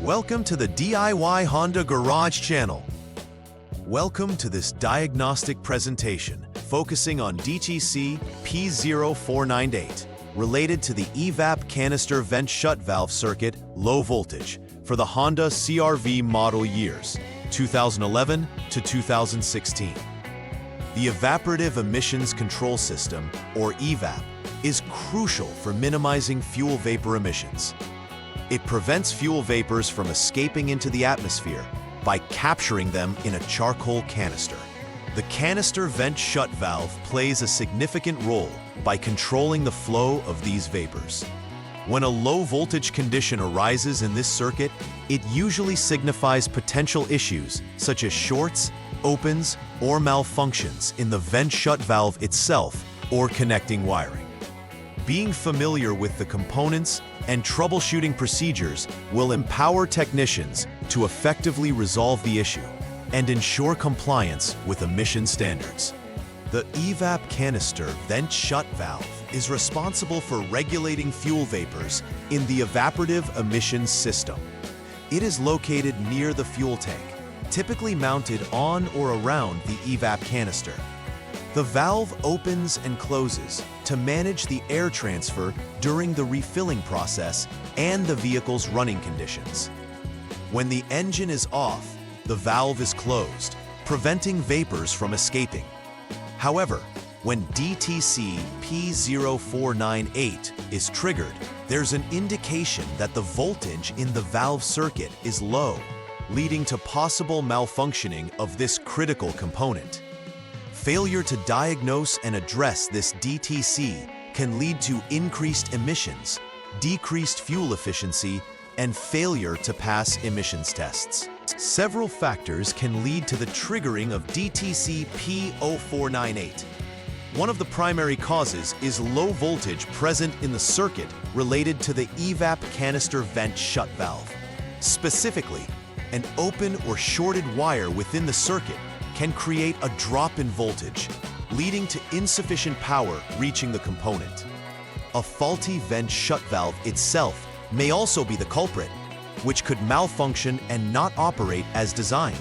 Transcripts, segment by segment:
Welcome to the DIY Honda Garage channel. Welcome to this diagnostic presentation focusing on DTC P0498, related to the EVAP Canister Vent Shut Valve Circuit low voltage for the Honda CRV model years 2011 to 2016. The Evaporative Emissions Control System, or EVAP, is crucial for minimizing fuel vapor emissions. It prevents fuel vapors from escaping into the atmosphere by capturing them in a charcoal canister. The canister vent shut valve plays a significant role by controlling the flow of these vapors. When a low voltage condition arises in this circuit, it usually signifies potential issues such as shorts, opens, or malfunctions in the vent shut valve itself or connecting wiring. Being familiar with the components and troubleshooting procedures will empower technicians to effectively resolve the issue and ensure compliance with emission standards. The EVAP Canister Vent Shut Valve is responsible for regulating fuel vapors in the evaporative emissions system. It is located near the fuel tank, typically mounted on or around the EVAP canister. The valve opens and closes to manage the air transfer during the refilling process and the vehicle's running conditions. When the engine is off, the valve is closed, preventing vapors from escaping. However, when DTC P0498 is triggered, there's an indication that the voltage in the valve circuit is low, leading to possible malfunctioning of this critical component. Failure to diagnose and address this DTC can lead to increased emissions, decreased fuel efficiency, and failure to pass emissions tests. Several factors can lead to the triggering of DTC P0498. One of the primary causes is low voltage present in the circuit related to the EVAP canister vent shut valve. Specifically, an open or shorted wire within the circuit can create a drop in voltage, leading to insufficient power reaching the component. A faulty vent shut valve itself may also be the culprit, which could malfunction and not operate as designed.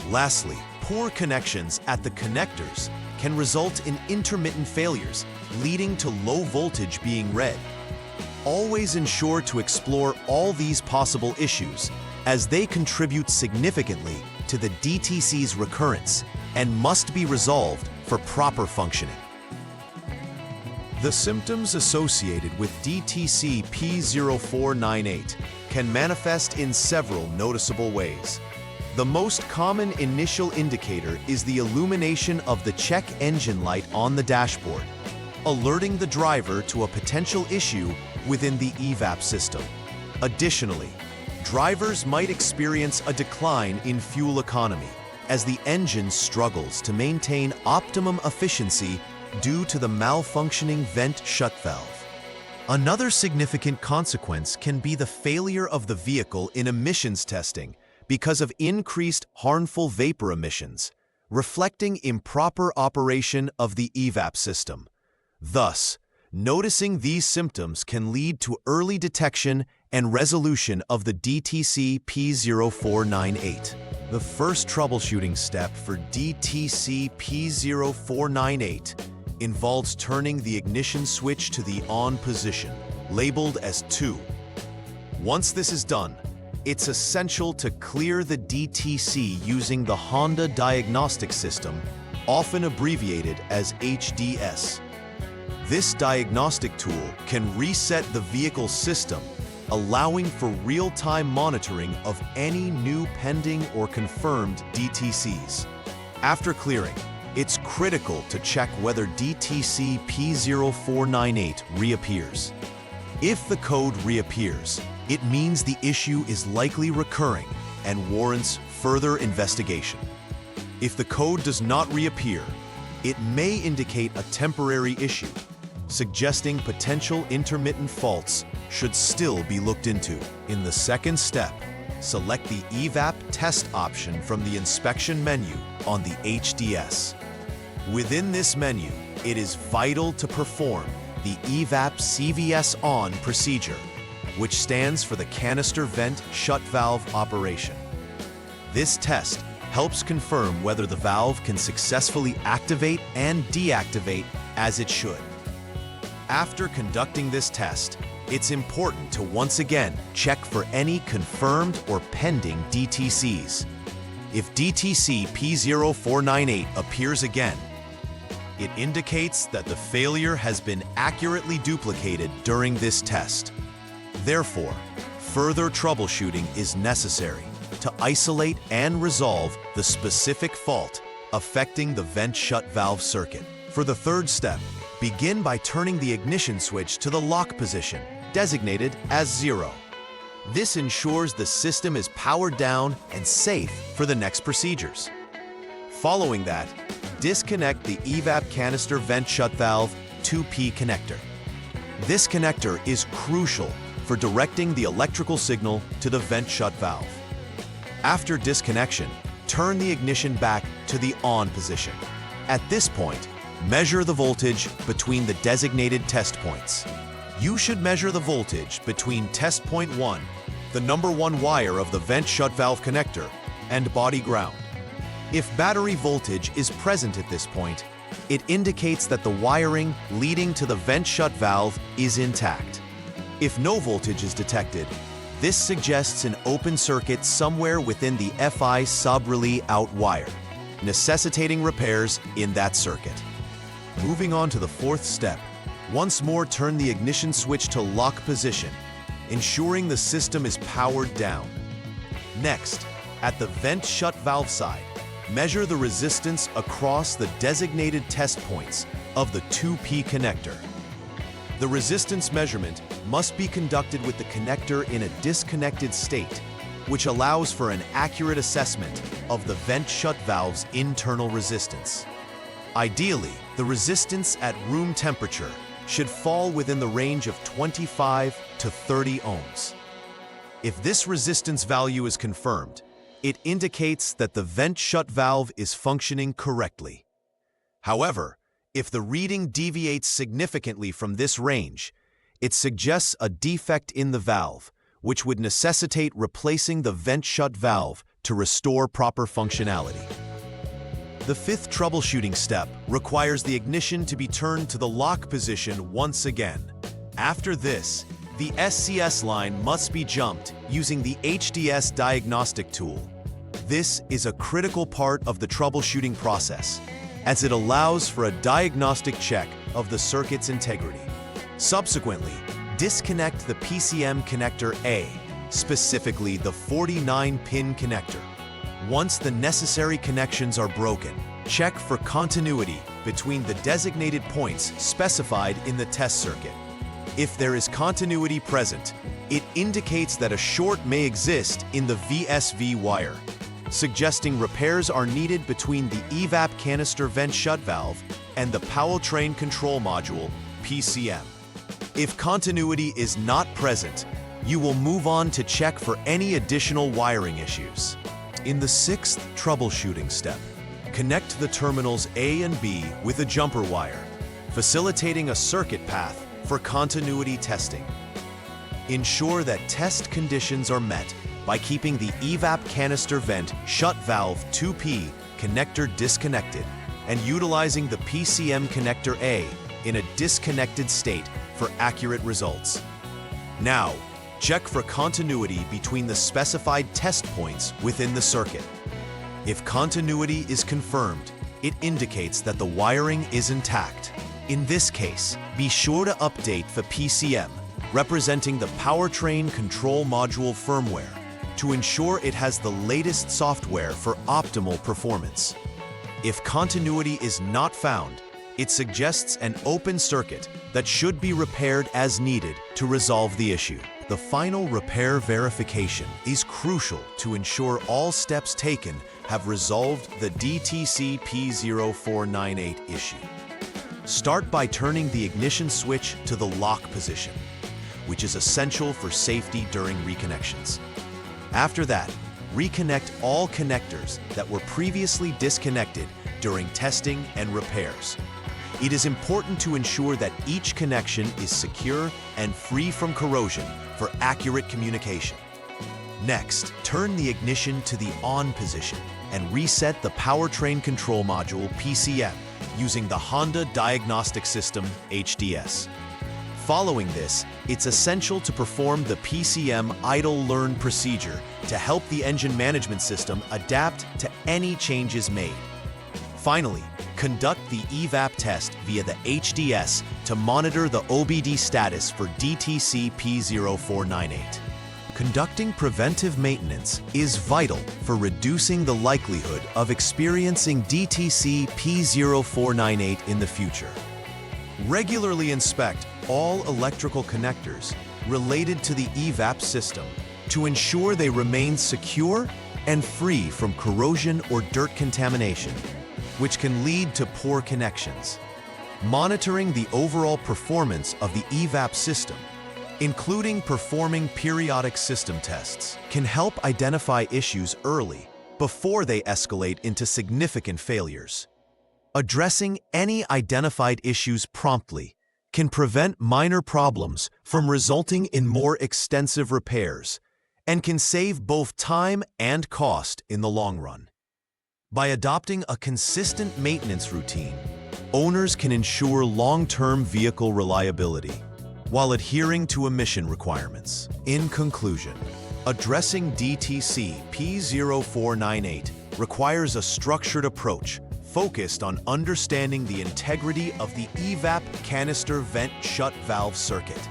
Lastly, poor connections at the connectors can result in intermittent failures, leading to low voltage being read. Always ensure to explore all these possible issues, as they contribute significantly to the DTC's recurrence and must be resolved for proper functioning. The symptoms associated with DTC P0498 can manifest in several noticeable ways. The most common initial indicator is the illumination of the check engine light on the dashboard, alerting the driver to a potential issue within the EVAP system. Additionally, drivers might experience a decline in fuel economy as the engine struggles to maintain optimum efficiency due to the malfunctioning vent shut valve. Another significant consequence can be the failure of the vehicle in emissions testing because of increased harmful vapor emissions, reflecting improper operation of the EVAP system. Thus, noticing these symptoms can lead to early detection and resolution of the DTC P0498. The first troubleshooting step for DTC P0498 involves turning the ignition switch to the on position, labeled as 2. Once this is done, it's essential to clear the DTC using the Honda Diagnostics System, often abbreviated as HDS. This diagnostic tool can reset the vehicle's system, allowing for real-time monitoring of any new pending or confirmed DTCs. After clearing, it's critical to check whether DTC P0498 reappears. If the code reappears, it means the issue is likely recurring and warrants further investigation. If the code does not reappear, it may indicate a temporary issue, suggesting potential intermittent faults should still be looked into. In the second step, select the EVAP test option from the inspection menu on the HDS. Within this menu, it is vital to perform the EVAP CVS on procedure. which stands for the canister vent shut valve operation. This test helps confirm whether the valve can successfully activate and deactivate as it should. After conducting this test, it's important to once again check for any confirmed or pending DTCs. If DTC P0498 appears again, it indicates that the failure has been accurately duplicated during this test. Therefore, further troubleshooting is necessary to isolate and resolve the specific fault affecting the vent shut valve circuit. For the third step, begin by turning the ignition switch to the lock position, designated as 0. This ensures the system is powered down and safe for the next procedures. Following that, disconnect the EVAP Canister vent shut valve 2P connector. This connector is crucial for directing the electrical signal to the vent shut valve. After disconnection, turn the ignition back to the on position. At this point, measure the voltage between the designated test points. You should measure the voltage between test point 1, the number 1 wire of the vent shut valve connector, and body ground. If battery voltage is present at this point, it indicates that the wiring leading to the vent shut valve is intact. If no voltage is detected, this suggests an open circuit somewhere within the FI sub-relay out wire, necessitating repairs in that circuit. Moving on to the fourth step, once more turn the ignition switch to lock position, ensuring the system is powered down. Next, at the vent shut valve side, measure the resistance across the designated test points of the 2P connector. The resistance measurement must be conducted with the connector in a disconnected state, which allows for an accurate assessment of the vent shut valve's internal resistance. Ideally, the resistance at room temperature should fall within the range of 25 to 30 ohms. If this resistance value is confirmed, it indicates that the vent shut valve is functioning correctly. However, if the reading deviates significantly from this range, it suggests a defect in the valve, which would necessitate replacing the vent shut valve to restore proper functionality. The fifth troubleshooting step requires the ignition to be turned to the lock position once again. After this, the SCS line must be jumped using the HDS diagnostic tool. This is a critical part of the troubleshooting process, as it allows for a diagnostic check of the circuit's integrity. Subsequently, disconnect the PCM connector A, specifically the 49-pin connector. Once the necessary connections are broken, check for continuity between the designated points specified in the test circuit. If there is continuity present, it indicates that a short may exist in the VSV wire, suggesting repairs are needed between the EVAP canister vent shut valve and the powertrain control module, PCM. If continuity is not present, you will move on to check for any additional wiring issues. In the sixth troubleshooting step, connect the terminals A and B with a jumper wire, facilitating a circuit path for continuity testing. Ensure that test conditions are met by keeping the EVAP canister vent shut valve 2P connector disconnected and utilizing the PCM connector A in a disconnected state for accurate results. Now, check for continuity between the specified test points within the circuit. If continuity is confirmed, it indicates that the wiring is intact. In this case, be sure to update the PCM, representing the powertrain control module firmware, to ensure it has the latest software for optimal performance. If continuity is not found, it suggests an open circuit that should be repaired as needed to resolve the issue. The final repair verification is crucial to ensure all steps taken have resolved the DTC P0498 issue. Start by turning the ignition switch to the lock position, which is essential for safety during reconnections. After that, reconnect all connectors that were previously disconnected during testing and repairs. it is important to ensure that each connection is secure and free from corrosion for accurate communication. Next, turn the ignition to the on position and reset the powertrain control module PCM using the Honda Diagnostic System HDS. Following this, it's essential to perform the PCM idle learn procedure to help the engine management system adapt to any changes made. Finally, conduct the EVAP test via the HDS to monitor the OBD status for DTC P0498. Conducting preventive maintenance is vital for reducing the likelihood of experiencing DTC P0498 in the future. Regularly inspect all electrical connectors related to the EVAP system to ensure they remain secure and free from corrosion or dirt contamination, which can lead to poor connections. Monitoring the overall performance of the EVAP system, including performing periodic system tests, can help identify issues early before they escalate into significant failures. Addressing any identified issues promptly can prevent minor problems from resulting in more extensive repairs and can save both time and cost in the long run. By adopting a consistent maintenance routine, owners can ensure long-term vehicle reliability while adhering to emission requirements. In conclusion, addressing DTC P0498 requires a structured approach focused on understanding the integrity of the EVAP canister vent shut valve circuit.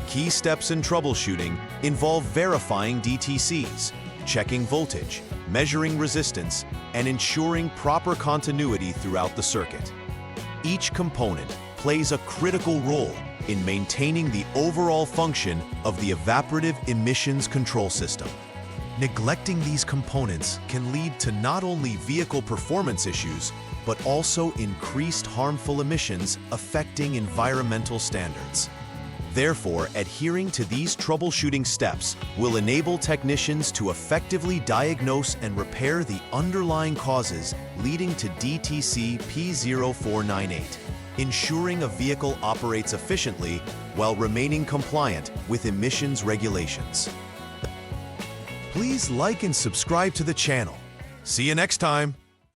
Key steps in troubleshooting involve verifying DTCs, checking voltage, measuring resistance, and ensuring proper continuity throughout the circuit. Each component plays a critical role in maintaining the overall function of the evaporative emissions control system. Neglecting these components can lead to not only vehicle performance issues, but also increased harmful emissions affecting environmental standards. Therefore, adhering to these troubleshooting steps will enable technicians to effectively diagnose and repair the underlying causes leading to DTC P0498, ensuring a vehicle operates efficiently while remaining compliant with emissions regulations. Please like and subscribe to the channel. See you next time.